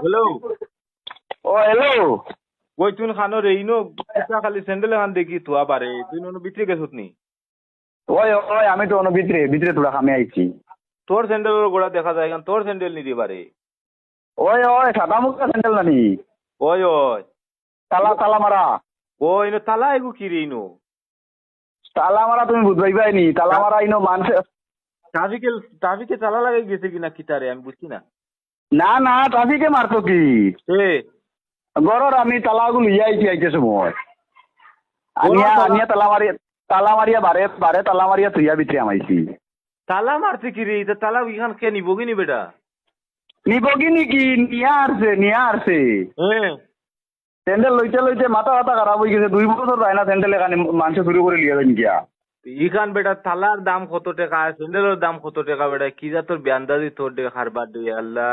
Hello ও hello. ওই তুই খানো রে ইনো খালি স্যান্ডেল খান দেখি তুয়া পারে তুই নো ভিতরে গেছত নি ওই ওই আমি তো ভিতরে ভিতরে তোরা খামে আইছি। তোর স্যান্ডেলের গোড়া দেখা যায় এখন তোর স্যান্ডেল নিতে পারে ওই ওই সাদা মুখা স্যান্ডেল নানি ওই ওই তালা তালা মারা ও ইনো তালা এগু কি রে ইনো তালা মারা তুমি বুঝবাই নি তালা মারা ইনো মানুষ। ট্রাফিকে তালা লাগাই গেছে কিনা কিতারে আমি বুঝছি না না না ট্রাফিকে মারতো কি এ গরর আমি তালাগুলো ইয়ে আইছি আইতে সময় আনিয়া তালা- আনিয়া তালা মারিয়া বারে বারে তালা মারিয়া তুইয়া ভিতরে আমাইছি। তালা মারছে কি রে এটা তালা ইখান কে নিব কি নি বেটা নিবগি নাকি নিয়া আসছে হ্যাঁ স্যান্ডেল লইতে লইতে মাথা মাথা খারাপ হয়ে গেছে 2 বছর যায় না স্যান্ডেল এখানে মানুষ শুরু করে লিয়ে যান গিয়া। ইখান বেটা তালার দাম কত টাকা স্যান্ডেলের দাম কত টাকা বেটা কি যা তোর ব্যান্দাজি তোর হারবার দিয়ে আল্লাহ